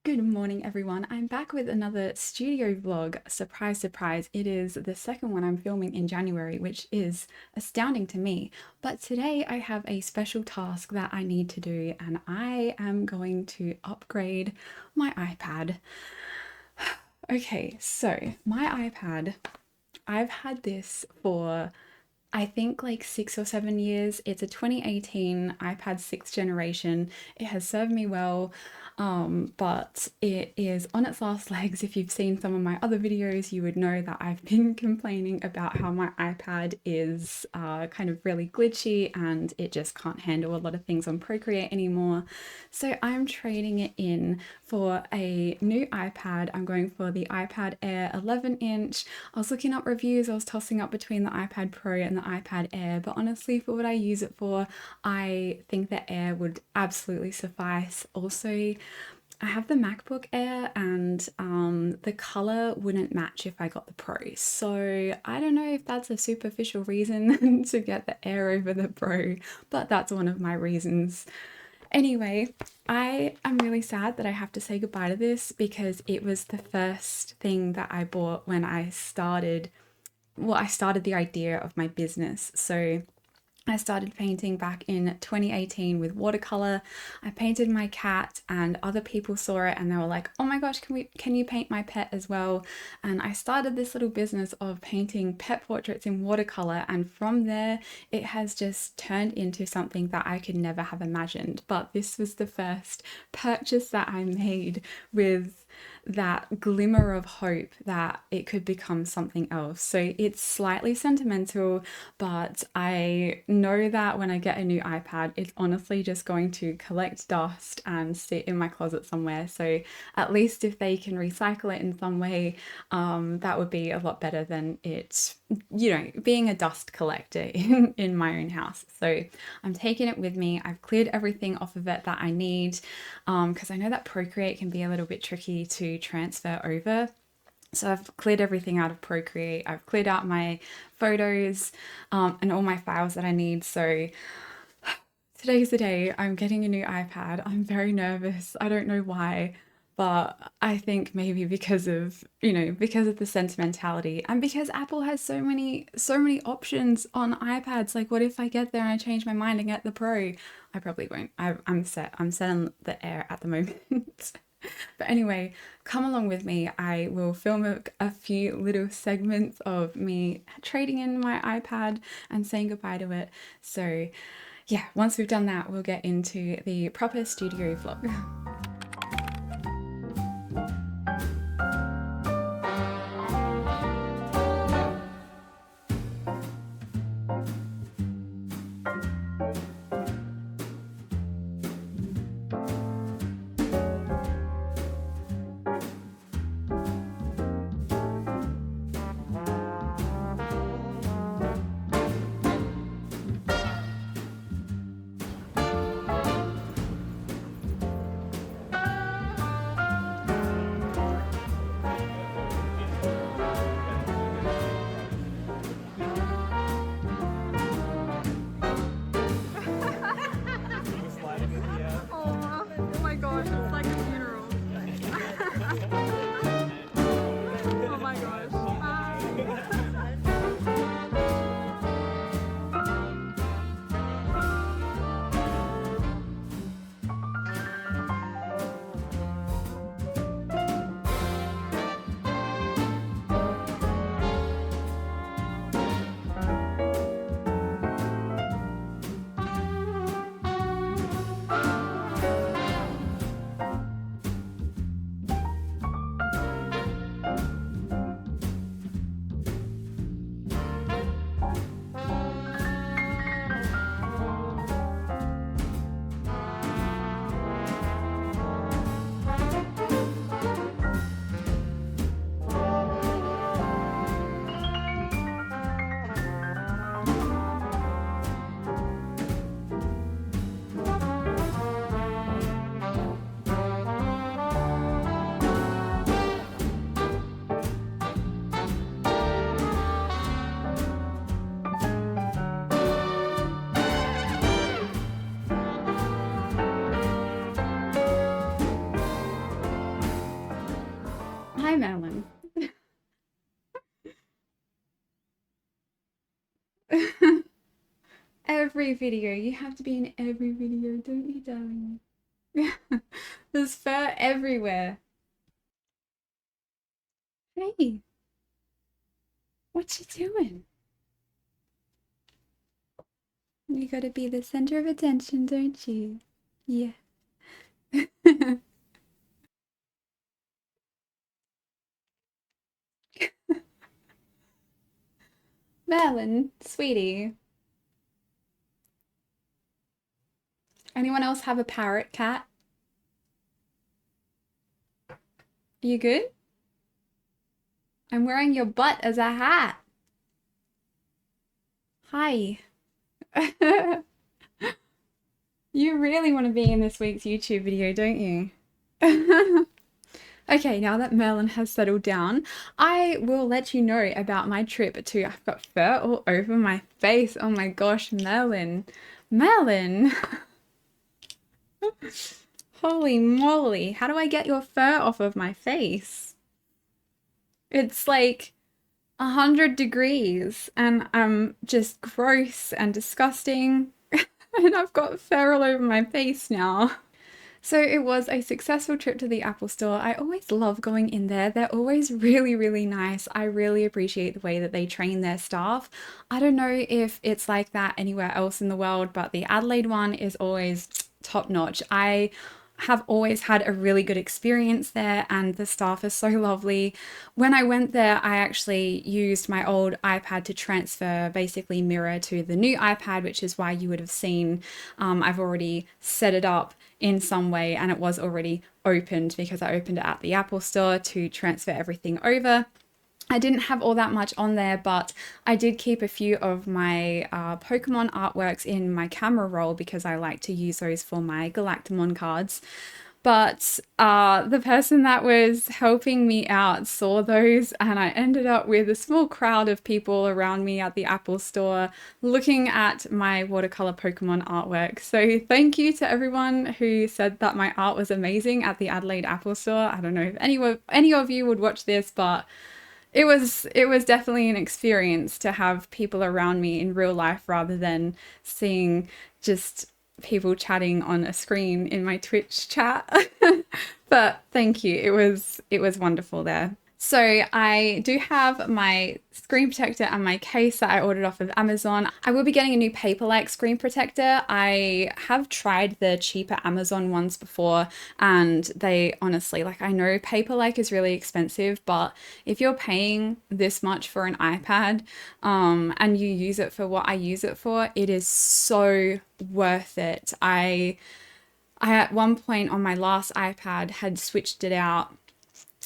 Good morning, everyone. I'm back with another studio vlog. Surprise, surprise. It is the second one I'm filming in January, which is astounding to me. But today I have a special task that I need to do, and I am going to upgrade my iPad. Okay, so my iPad, I've had this for I think like 6 or 7 years. It's a 2018 iPad 6th generation. It has served me well, but it is on its last legs. If you've seen some of my other videos, you would know that I've been complaining about how my iPad is kind of really glitchy and it just can't handle a lot of things on Procreate anymore. So I'm trading it in for a new iPad. I'm going for the iPad Air 11-inch. I was looking up reviews. I was tossing up between the iPad Pro and the iPad Air, but honestly, for what I use it for, I think the Air would absolutely suffice. Also, I have the MacBook Air and the color wouldn't match if I got the Pro. So I don't know if that's a superficial reason to get the Air over the Pro, but that's one of my reasons. Anyway, I am really sad that I have to say goodbye to this because it was the first thing that I bought when I started the idea of my business. So I started painting back in 2018 with watercolor. I painted my cat and other people saw it and they were like, "Oh my gosh, can you paint my pet as well?" And I started this little business of painting pet portraits in watercolor, and from there it has just turned into something that I could never have imagined. But this was the first purchase that I made with that glimmer of hope that it could become something else. So it's slightly sentimental, but I know that when I get a new iPad, it's honestly just going to collect dust and sit in my closet somewhere. So at least if they can recycle it in some way, that would be a lot better than it, being a dust collector in my own house. So I'm taking it with me. I've cleared everything off of it that I need, because I know that Procreate can be a little bit tricky to transfer over. So I've cleared everything out of Procreate. I've cleared out my photos and all my files that I need. So today's the day. I'm getting a new iPad. I'm very nervous. I don't know why, but I think maybe because of the sentimentality and because Apple has so many options on iPads. Like, what if I get there and I change my mind and get the Pro? I probably won't. I'm set. I'm set on the Air at the moment. But anyway, come along with me. I will film a few little segments of me trading in my iPad and saying goodbye to it. So yeah, once we've done that, we'll get into the proper studio vlog. Hi, Merlin. Every video. You have to be in every video, don't you, darling? There's fur everywhere. Hey, what you doing? You gotta be the center of attention, don't you? Yeah. Merlin, sweetie. Anyone else have a parrot cat? You good? I'm wearing your butt as a hat. Hi. You really want to be in this week's YouTube video, don't you? Okay, now that Merlin has settled down, I will let you know about my trip to. I've got fur all over my face. Oh my gosh, Merlin. Merlin! Holy moly, how do I get your fur off of my face? It's like 100 degrees and I'm just gross and disgusting. And I've got fur all over my face now. So it was a successful trip to the Apple Store. I always love going in there. They're always really, really nice. I really appreciate the way that they train their staff. I don't know if it's like that anywhere else in the world, but the Adelaide one is always top notch. I have always had a really good experience there and the staff is so lovely. When I went there, I actually used my old iPad to transfer, basically mirror to the new iPad, which is why you would have seen I've already set it up in some way and it was already opened because I opened it at the Apple Store to transfer everything over. I didn't have all that much on there, but I did keep a few of my Pokemon artworks in my camera roll because I like to use those for my Galactimon cards. But the person that was helping me out saw those, and I ended up with a small crowd of people around me at the Apple Store looking at my watercolor Pokemon artwork. So thank you to everyone who said that my art was amazing at the Adelaide Apple Store. I don't know if any of you would watch this, but it was definitely an experience to have people around me in real life rather than seeing just people chatting on a screen in my Twitch chat. But thank you. It was wonderful there. So I do have my screen protector and my case that I ordered off of Amazon. I will be getting a new paper-like screen protector. I have tried the cheaper Amazon ones before and they honestly, like I know paper-like is really expensive, but if you're paying this much for an iPad and you use it for what I use it for, it is so worth it. I at one point on my last iPad had switched it out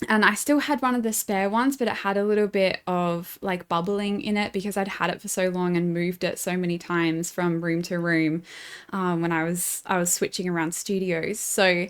and I still had one of the spare ones, but it had a little bit of like bubbling in it because I'd had it for so long and moved it so many times from room to room when I was switching around studios. So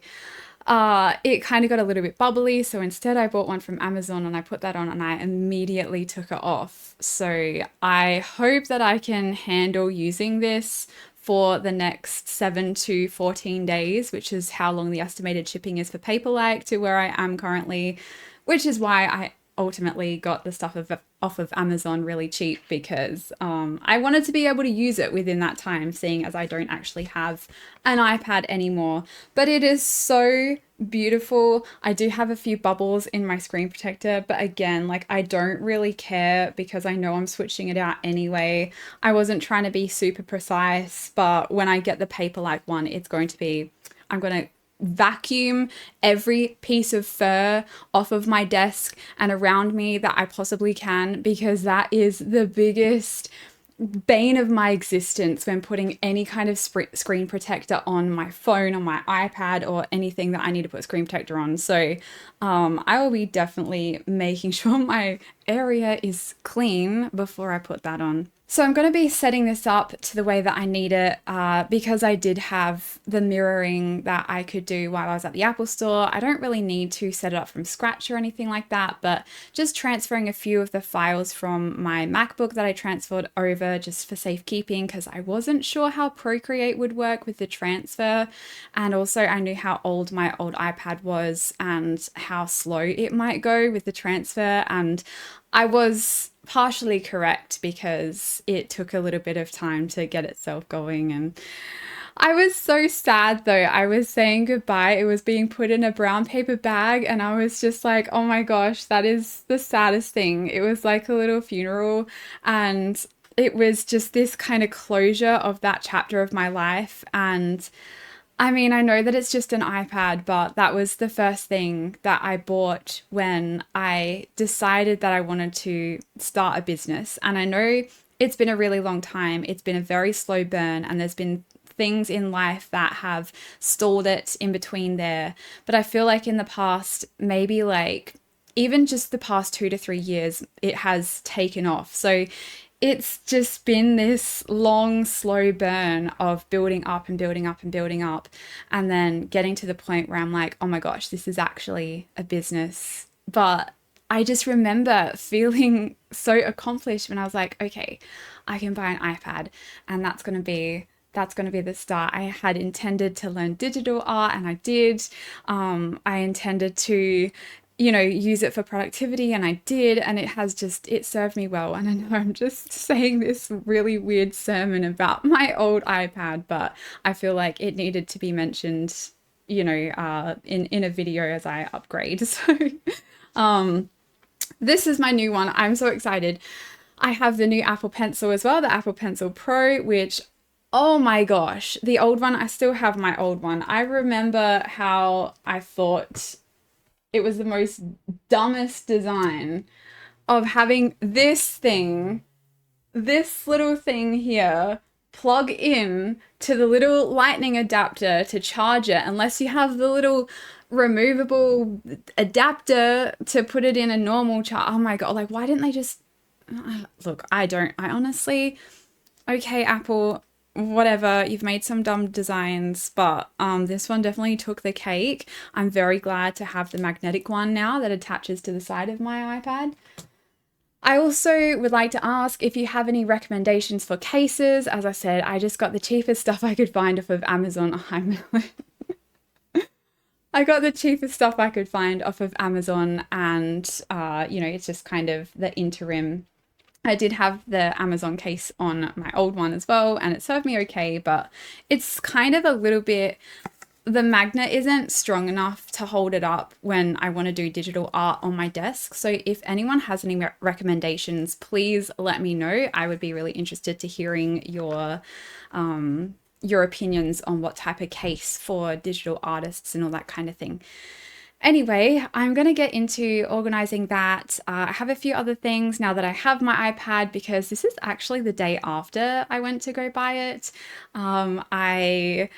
it kind of got a little bit bubbly. So instead I bought one from Amazon and I put that on and I immediately took it off. So I hope that I can handle using this for the next 7 to 14 days, which is how long the estimated shipping is for Paperlike to where I am currently, which is why I ultimately got the stuff off of Amazon really cheap because I wanted to be able to use it within that time, seeing as I don't actually have an iPad anymore. But it is so beautiful. I do have a few bubbles in my screen protector, but again, like I don't really care because I know I'm switching it out anyway. I wasn't trying to be super precise, but when I get the Paperlike one, it's going to be, I'm going to vacuum every piece of fur off of my desk and around me that I possibly can because that is the biggest bane of my existence when putting any kind of screen protector on my phone, on my iPad, or anything that I need to put a screen protector on. So I will be definitely making sure my area is clean before I put that on. So I'm going to be setting this up to the way that I need it because I did have the mirroring that I could do while I was at the Apple Store. I don't really need to set it up from scratch or anything like that, but just transferring a few of the files from my MacBook that I transferred over just for safekeeping because I wasn't sure how Procreate would work with the transfer. And also I knew how old my old iPad was and how slow it might go with the transfer. And I was partially correct because it took a little bit of time to get itself going. And I was so sad though. I was saying goodbye. It was being put in a brown paper bag, and I was just like, oh my gosh, that is the saddest thing. It was like a little funeral, and it was just this kind of closure of that chapter of my life. And I mean, I know that it's just an iPad, but that was the first thing that I bought when I decided that I wanted to start a business. And I know it's been a really long time. It's been a very slow burn, and there's been things in life that have stalled it in between there. But I feel like in the past, maybe like even just the past 2 to 3 years, it has taken off. So it's just been this long, slow burn of building up and building up and building up, and then getting to the point where I'm like, oh my gosh, this is actually a business. But I just remember feeling so accomplished when I was like, okay, I can buy an iPad, and that's going to be the start. I had intended to learn digital art, and I did. I intended to use it for productivity, and I did, and it served me well. And I know I'm just saying this really weird sermon about my old iPad, but I feel like it needed to be mentioned, in a video as I upgrade. So, this is my new one. I'm so excited. I have the new Apple Pencil as well, the Apple Pencil Pro, which, oh my gosh, the old one, I still have my old one. I remember how I thought it was the most dumbest design of having this little thing here, plug in to the little lightning adapter to charge it, unless you have the little removable adapter to put it in a normal charge. Oh my God, like, why didn't they just look? I honestly, okay, Apple, whatever, you've made some dumb designs, but this one definitely took the cake. I'm very glad to have the magnetic one now that attaches to the side of my iPad. I also would like to ask if you have any recommendations for cases. As I said, I just got the cheapest stuff I could find off of Amazon. I got the cheapest stuff I could find off of Amazon, and it's just kind of the interim. I did have the Amazon case on my old one as well, and it served me okay, but it's kind of a little bit, the magnet isn't strong enough to hold it up when I want to do digital art on my desk. So if anyone has any recommendations, please let me know. I would be really interested to hearing your opinions on what type of case for digital artists and all that kind of thing. Anyway, I'm going to get into organizing that. I have a few other things now that I have my iPad, because this is actually the day after I went to go buy it. I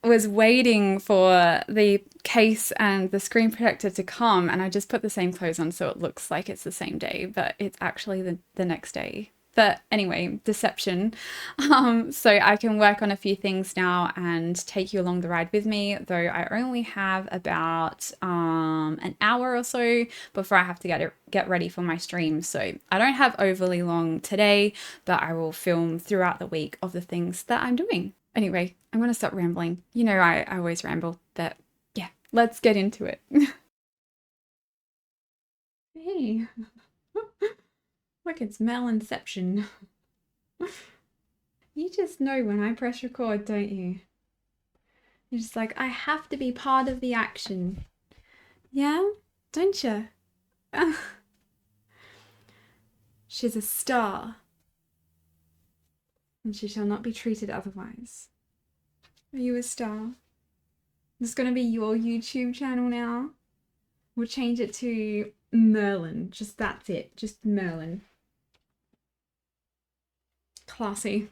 was waiting for the case and the screen protector to come, and I just put the same clothes on so it looks like it's the same day, but it's actually the next day. But anyway, deception. So I can work on a few things now and take you along the ride with me, though I only have about an hour or so before I have to get ready for my stream. So I don't have overly long today, but I will film throughout the week of the things that I'm doing. Anyway, I'm going to stop rambling. I always ramble, but yeah, let's get into it. Hey, look, it's Merlinception. You just know when I press record, don't you? You're just like, I have to be part of the action. Yeah? Don't you? She's a star, and she shall not be treated otherwise. Are you a star? This is going to be your YouTube channel now. We'll change it to Merlin. Just that's it. Just Merlin. Classy.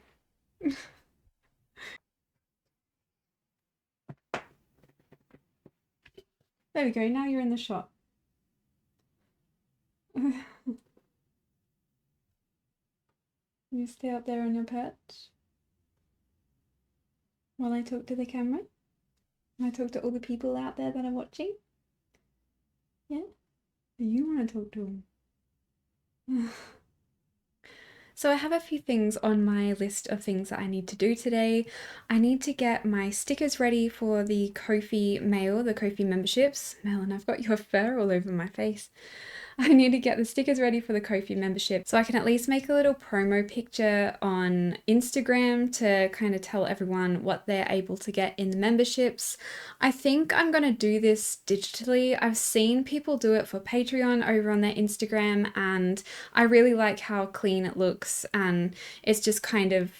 There we go. Now you're in the shot. You stay up there on your perch while I talk to the camera. And I talk to all the people out there that are watching. Yeah? You want to talk to them. So I have a few things on my list of things that I need to do today. I need to get my stickers ready for the Ko-fi mail, the Ko-fi memberships. Merlin, I've got your fur all over my face. I need to get the stickers ready for the Ko-fi membership so I can at least make a little promo picture on Instagram to kind of tell everyone what they're able to get in the memberships. I think I'm going to do this digitally. I've seen people do it for Patreon over on their Instagram, and I really like how clean it looks, and it's just kind of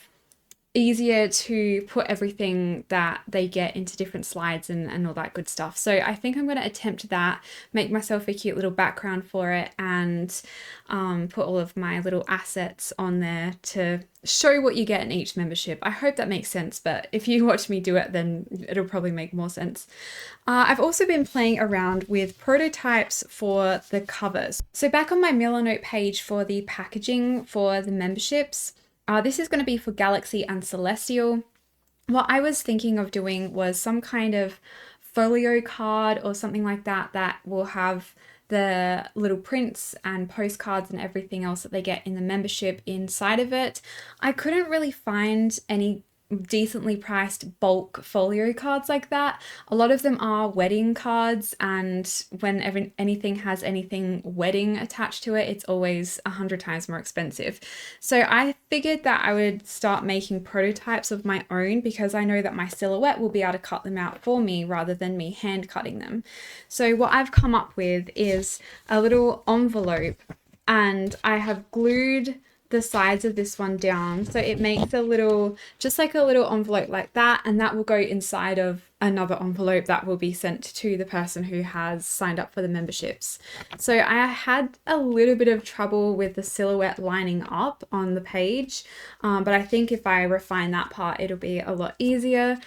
easier to put everything that they get into different slides and all that good stuff. So I think I'm going to attempt that, make myself a cute little background for it, and put all of my little assets on there to show what you get in each membership. I hope that makes sense, but if you watch me do it, then it'll probably make more sense. I've also been playing around with prototypes for the covers. So back on my Milanote page for the packaging for the memberships, this is going to be for Galaxy and Celestial. What I was thinking of doing was some kind of folio card or something like that that will have the little prints and postcards and everything else that they get in the membership inside of it. I couldn't really find any decently priced bulk folio cards like that. A lot of them are wedding cards, and when anything has anything wedding attached to it, it's always 100 times more expensive. So I figured that I would start making prototypes of my own, because I know that my silhouette will be able to cut them out for me rather than me hand cutting them. So what I've come up with is a little envelope, and I have glued the sides of this one down so it makes a little, just like a little envelope like that, and that will go inside of another envelope that will be sent to the person who has signed up for the memberships. So I had a little bit of trouble with the silhouette lining up on the page, but I think if I refine that part, it'll be a lot easier.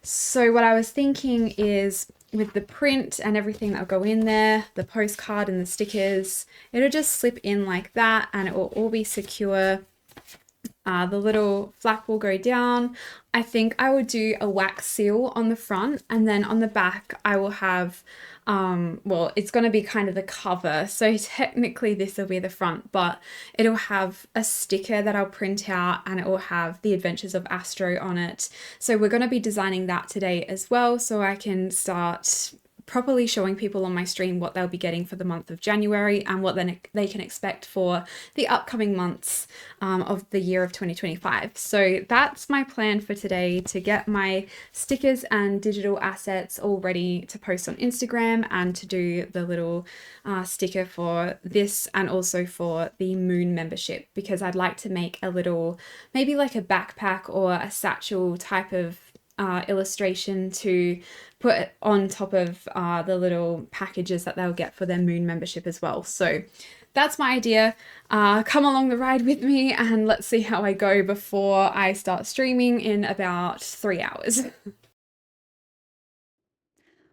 So what I was thinking is, with the print and everything that'll go in there, the postcard and the stickers, it'll just slip in like that and it will all be secure. The little flap will go down. I think I would do a wax seal on the front, and then on the back I will have, well, it's going to be kind of the cover. So technically this will be the front, but it'll have a sticker that I'll print out and it will have the Adventures of Astro on it. So we're going to be designing that today as well, so I can start properly showing people on my stream what they'll be getting for the month of January and what then they can expect for the upcoming months of the year of 2025. So that's my plan for today, to get my stickers and digital assets all ready to post on Instagram, and to do the little sticker for this and also for the Moon membership, because I'd like to make a little, maybe like a backpack or a satchel type of illustration to put on top of the little packages that they'll get for their Moon membership as well. So that's my idea. Come along the ride with me and let's see how I go before I start streaming in about 3 hours.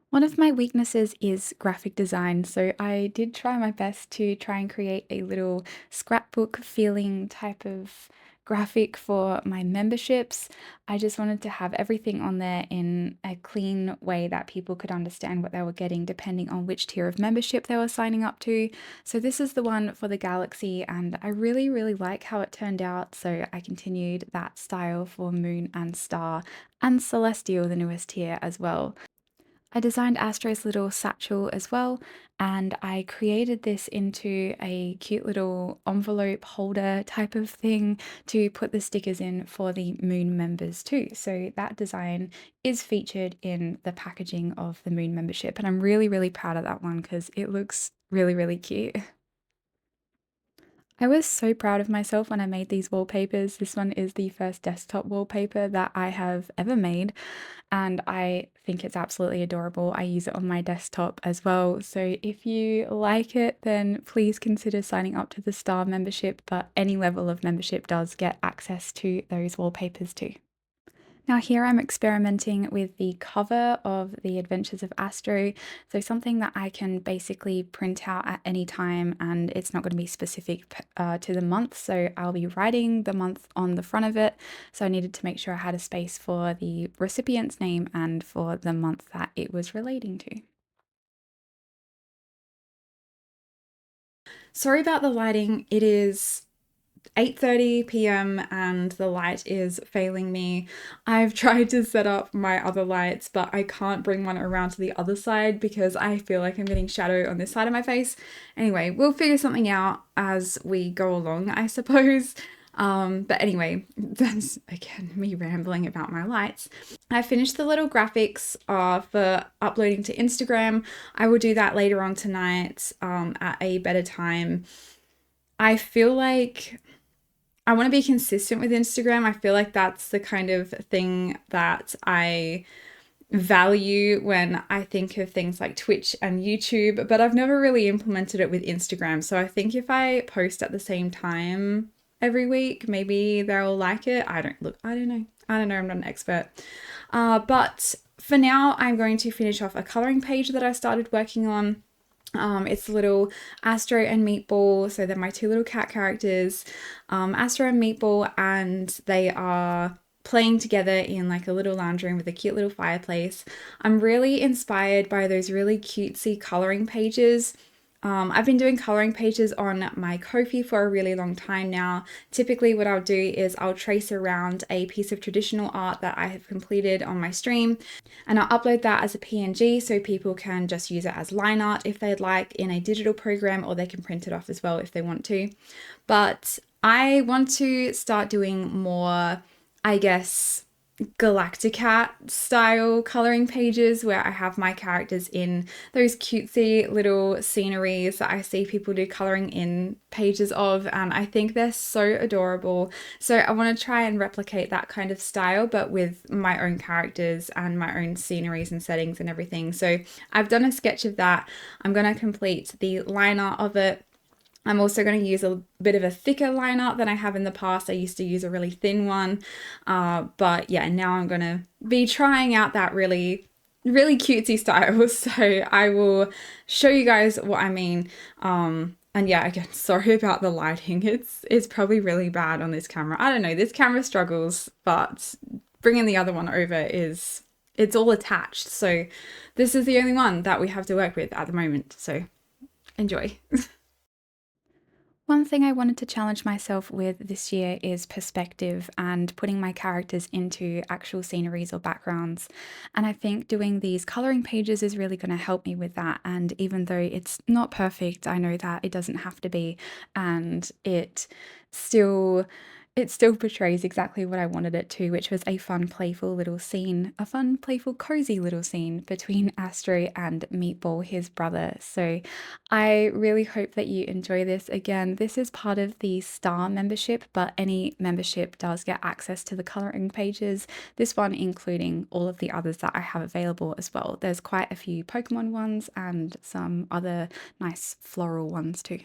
One of my weaknesses is graphic design, so I did try my best to try and create a little scrapbook feeling type of graphic for my memberships. I just wanted to have everything on there in a clean way that people could understand what they were getting depending on which tier of membership they were signing up to. So this is the one for the Galaxy, and I really, really like how it turned out. So I continued that style for Moon and Star and Celestial, the newest tier, as well. I designed Astro's little satchel as well, and I created this into a cute little envelope holder type of thing to put the stickers in for the Moon members too. So that design is featured in the packaging of the Moon membership, and I'm really, really proud of that one because it looks really, really cute. I was so proud of myself when I made these wallpapers. This one is the first desktop wallpaper that I have ever made, and I think it's absolutely adorable. I use it on my desktop as well. So if you like it, then please consider signing up to the Star membership, but any level of membership does get access to those wallpapers too. Now, here I'm experimenting with the cover of The Adventures of Astro. So, something that I can basically print out at any time, and it's not going to be specific to the month. So, I'll be writing the month on the front of it. So, I needed to make sure I had a space for the recipient's name and for the month that it was relating to. Sorry about the lighting. It is 8:30 p.m. and the light is failing me. I've tried to set up my other lights, but I can't bring one around to the other side because I feel like I'm getting shadow on this side of my face. Anyway, we'll figure something out as we go along, I suppose. But anyway, that's again me rambling about my lights. I finished the little graphics for uploading to Instagram. I will do that later on tonight at a better time. I feel like I want to be consistent with Instagram. I feel like that's the kind of thing that I value when I think of things like Twitch and YouTube, but I've never really implemented it with Instagram. So I think if I post at the same time every week, maybe they'll like it. I don't know. I'm not an expert. But for now, I'm going to finish off a coloring page that I started working on. It's little Astro and Meatball, so they're my two little cat characters, Astro and Meatball, and they are playing together in like a little lounge room with a cute little fireplace. I'm really inspired by those really cutesy coloring pages. I've been doing coloring pages on my Ko-fi for a really long time now. Typically what I'll do is I'll trace around a piece of traditional art that I have completed on my stream, and I'll upload that as a PNG so people can just use it as line art if they'd like in a digital program, or they can print it off as well if they want to. But I want to start doing more, I guess, Galacticat style coloring pages where I have my characters in those cutesy little sceneries that I see people do coloring in pages of, and I think they're so adorable. So I want to try and replicate that kind of style, but with my own characters and my own sceneries and settings and everything. So I've done a sketch of that. I'm going to complete the line art of it. I'm also going to use a bit of a thicker line art than I have in the past. I used to use a really thin one. But yeah, now I'm going to be trying out that really, really cutesy style. So I will show you guys what I mean. And yeah, again, sorry about the lighting. It's probably really bad on this camera. I don't know, this camera struggles, but bringing the other one over it's all attached. So this is the only one that we have to work with at the moment. So enjoy. One thing I wanted to challenge myself with this year is perspective and putting my characters into actual sceneries or backgrounds. And I think doing these coloring pages is really going to help me with that. And even though it's not perfect, I know that it doesn't have to be, and still it still portrays exactly what I wanted it to, which was a fun, playful little scene, a fun, playful, cozy little scene between Astro and Meatball, his brother. So I really hope that you enjoy this. Again, this is part of the Star membership, but any membership does get access to the coloring pages, this one including all of the others that I have available as well. There's quite a few Pokemon ones and some other nice floral ones too.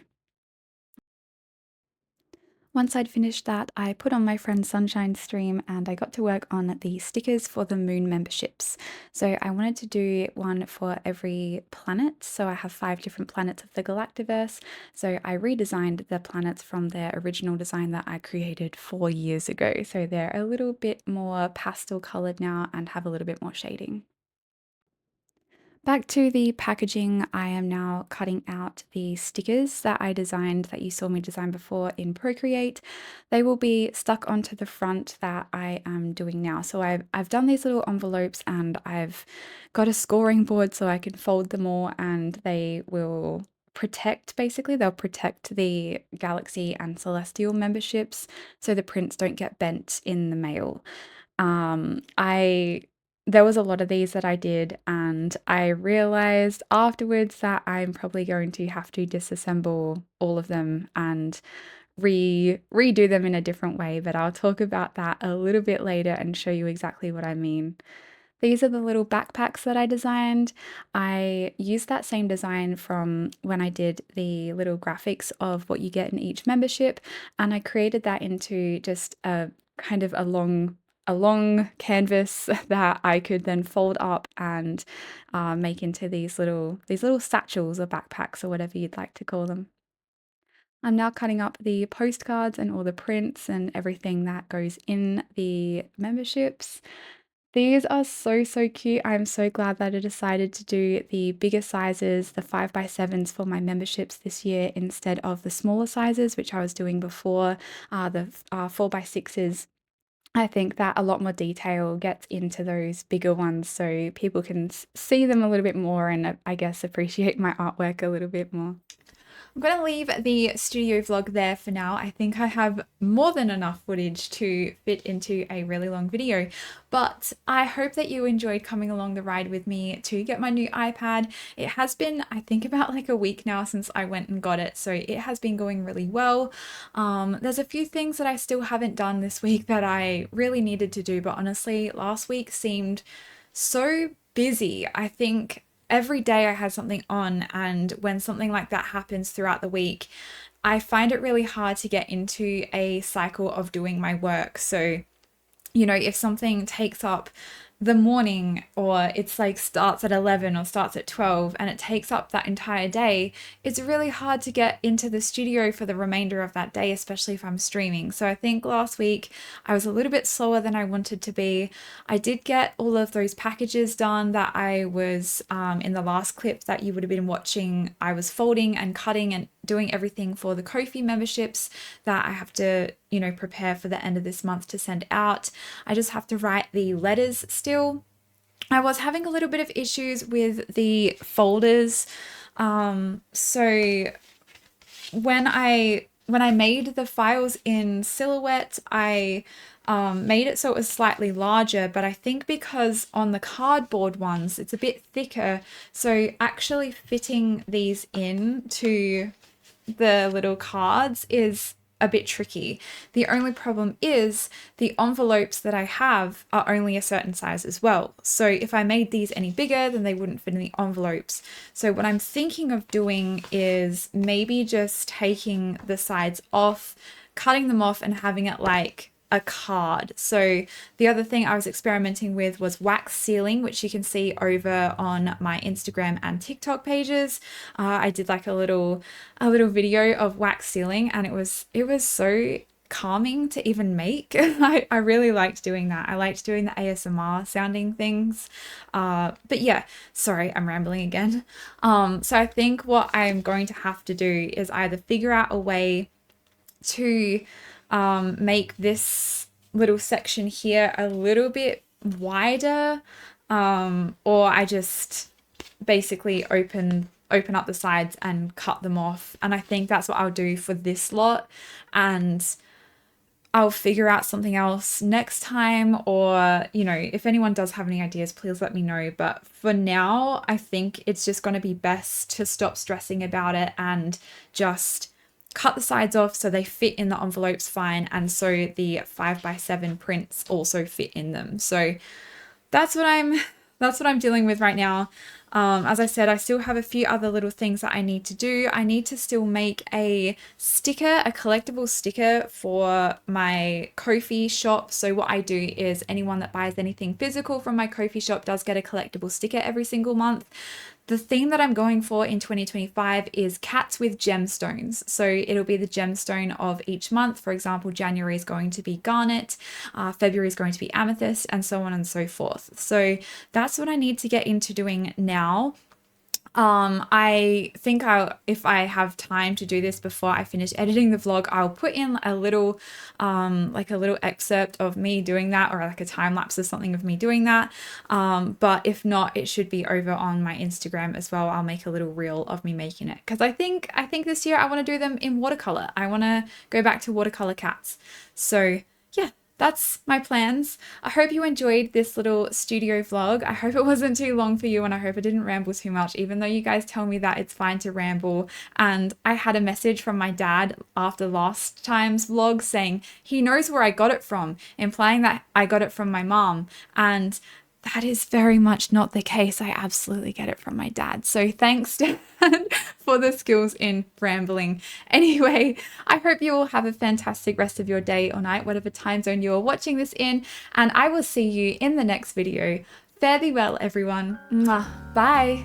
Once I'd finished that, I put on my friend Sunshine's stream and I got to work on the stickers for the moon memberships. So I wanted to do one for every planet. So I have 5 different planets of the Galactiverse. So I redesigned the planets from their original design that I created 4 years ago. So they're a little bit more pastel colored now and have a little bit more shading. Back to the packaging, I am now cutting out the stickers that I designed that you saw me design before in Procreate. They will be stuck onto the front that I am doing now. So I've done these little envelopes and I've got a scoring board so I can fold them all, and they will protect, basically they'll protect the Galaxy and Celestial memberships so the prints don't get bent in the mail. I There was a lot of these that I did, and I realized afterwards that I'm probably going to have to disassemble all of them and redo them in a different way, but I'll talk about that a little bit later and show you exactly what I mean. These are the little backpacks that I designed. I used that same design from when I did the little graphics of what you get in each membership, and I created that into just a kind of a long canvas that I could then fold up and make into these little satchels or backpacks or whatever you'd like to call them. I'm now cutting up the postcards and all the prints and everything that goes in the memberships. These are so, so cute. I'm so glad that I decided to do the bigger sizes, the 5x7s for my memberships this year instead of the smaller sizes, which I was doing before, the 4x6s. I think that a lot more detail gets into those bigger ones so people can see them a little bit more and I guess appreciate my artwork a little bit more. I'm going to leave the studio vlog there for now. I think I have more than enough footage to fit into a really long video, but I hope that you enjoyed coming along the ride with me to get my new iPad. It has been, I think, about like a week now since I went and got it, so it has been going really well. There's a few things that I still haven't done this week that I really needed to do, but honestly, last week seemed so busy. I think every day I had something on, and when something like that happens throughout the week, I find it really hard to get into a cycle of doing my work. So, if something takes up the morning, or it's like starts at 11 or starts at 12 and it takes up that entire day, it's really hard to get into the studio for the remainder of that day, especially if I'm streaming. So I think last week I was a little bit slower than I wanted to be. I did get all of those packages done that I was in the last clip that you would have been watching. I was folding and cutting and doing everything for the Ko-fi memberships that I have to, prepare for the end of this month to send out. I just have to write the letters still. I was having a little bit of issues with the folders. So when I made the files in Silhouette, I made it so it was slightly larger, but I think because on the cardboard ones, it's a bit thicker. So actually fitting these in to the little cards is a bit tricky. The only problem is the envelopes that I have are only a certain size as well. So if I made these any bigger, then they wouldn't fit in the envelopes. So what I'm thinking of doing is maybe just taking the sides off, cutting them off and having it like a card. So the other thing I was experimenting with was wax sealing, which you can see over on my Instagram and TikTok pages. I did like a little video of wax sealing, and it was so calming to even make. I really liked doing that. I liked doing the ASMR sounding things. But yeah, sorry, I'm rambling again. So I think what I'm going to have to do is either figure out a way to make this little section here a little bit wider, or I just basically open up the sides and cut them off. And I think that's what I'll do for this lot, and I'll figure out something else next time, or if anyone does have any ideas, please let me know. But for now, I think it's just going to be best to stop stressing about it and just cut the sides off so they fit in the envelopes fine, and so the 5x7 prints also fit in them. So that's what I'm dealing with right now. As I said, I still have a few other little things that I need to do. I need to still make a sticker, a collectible sticker for my Ko-fi shop. So what I do is anyone that buys anything physical from my Ko-fi shop does get a collectible sticker every single month. The theme that I'm going for in 2025 is cats with gemstones. So it'll be the gemstone of each month. For example, January is going to be garnet, February is going to be amethyst, and so on and so forth. So that's what I need to get into doing now. I think if I have time to do this before I finish editing the vlog, I'll put in a little, like a little excerpt of me doing that, or like a time lapse of something of me doing that. But if not, it should be over on my Instagram as well. I'll make a little reel of me making it, because I think this year I want to do them in watercolor. I want to go back to watercolor cats. So yeah. That's my plans. I hope you enjoyed this little studio vlog. I hope it wasn't too long for you, and I hope I didn't ramble too much, even though you guys tell me that it's fine to ramble. And I had a message from my dad after last time's vlog saying he knows where I got it from, implying that I got it from my mom. And That is very much not the case. I absolutely get it from my dad. So thanks, Dad, for the skills in rambling. Anyway, I hope you all have a fantastic rest of your day or night, whatever time zone you are watching this in, and I will see you in the next video. Fare thee well, everyone. Mwah. Bye.